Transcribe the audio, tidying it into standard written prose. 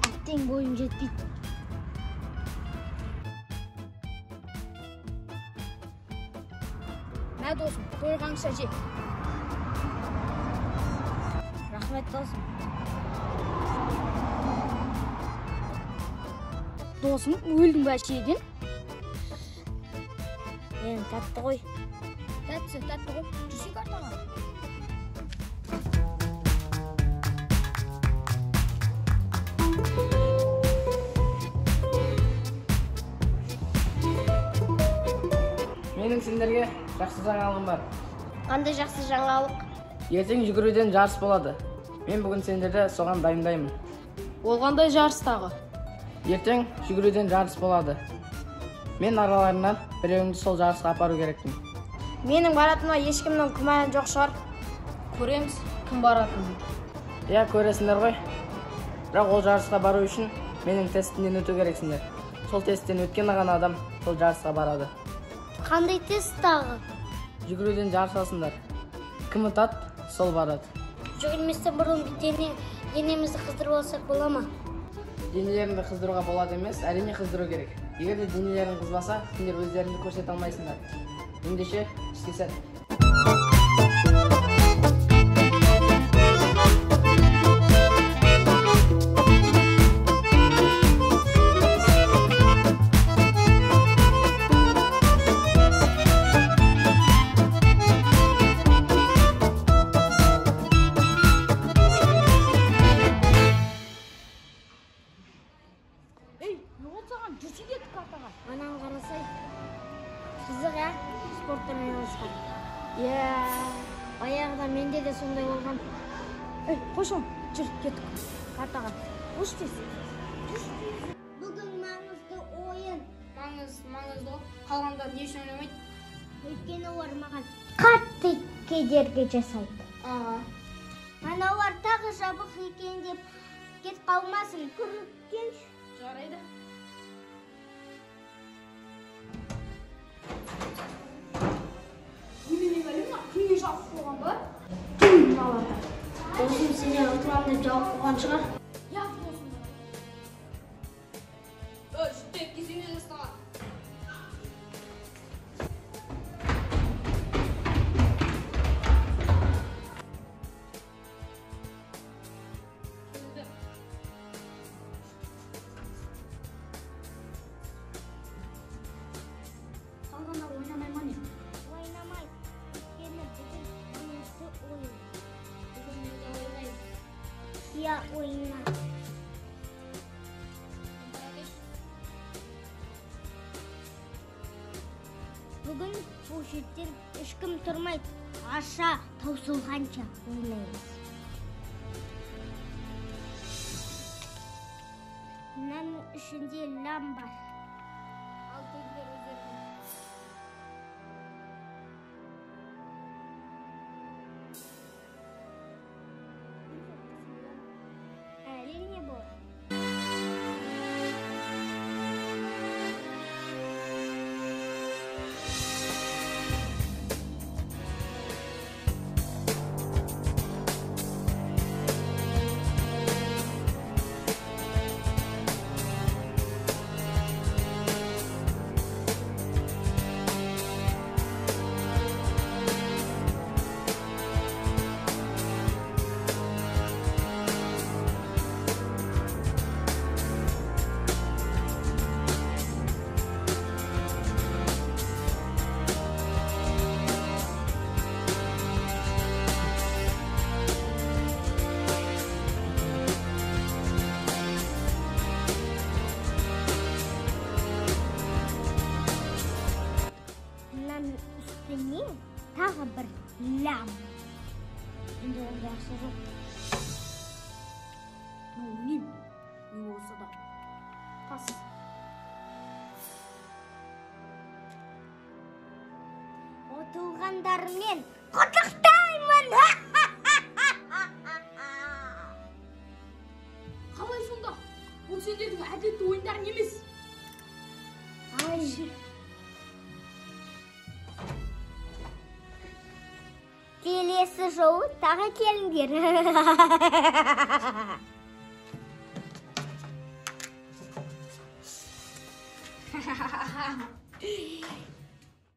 Аттың бойым жетпейді. Мә досым, тойғанша же. Рахмет досым. Досым, өлдің бә шеден? Тәтті ғой. Тәтті ғой. Жүсек артаға. Менің сендерге жақсы жаңалығым бар. Қандай жақсы жаңалық? Ертең жүгіруден жарыс болады. Мен бүгін сендерді соған дайындаймын. Ол қандай жарыстағы? Ертең жүгіруден жарыс болады. Мен араларынан біреуіңді сол жарысқа апару керекпін. Менің баратыныма ешкімнің күмәні жоқ шығар. Көреміз, кім баратынын. Иә, көресіңдер ғой. Бірақ ол жарысқа бару үшін менің тестімнен өту керексіңдер. Сол тесттен өткен ғана адам сол жарысқа барады. Қандай тест тағы? Жүгіруден жарысасыңдар. Кім ұтады, сол барады. Жүгірместен бұрын денемізді қыздырып алсақ бола ма? Денелеріңді қыздыруға болады емес, әрине қыздыру керек. Егер де денелерің қызбаса, сендер өздеріңді көрсете алмайсыңдар. Ендеше, ішке сәт. Анан қарасай, қызық ә, спорттан айналысқан. Баяғыда менде де сондай болған. Қошым, жүр, кеттік. Картаға. Қош тез. Бүгін маңызды ойын. Маңызды. Қалғандар не үшін ойнамайды? Өйткені олар маған қатты кедергі жасайды. Аналар тағы жабық екен деп кет қалмасын. Көрген жарайды. Күнге жауып қойған ба? түн балада. Досым сене ұтылам деп жауып қойған шығар. Я досым. Жүттеп кезеңе жастаға. Қалғандар ойнамай ма не? Ойнамай. Өйткені бүгін маңызды ойын. Бүгін неге ойнайды? Я ойна. Бүгін бұл жерден ешкім тұрмайды. Аша таусылғанша ойнаймыз. Мынаның ішінде лам бар. Алтындар өздерінің. Әрине бұл. Тағы бір лям. Енді онда ақша жоқ. Не болса да. Тас. Ұтылғандармен құттықтаймын. Қалай сонда? Бұл сендердің әдетті ойындарың емес. Ай. Келесі жолы тағы келіңдер.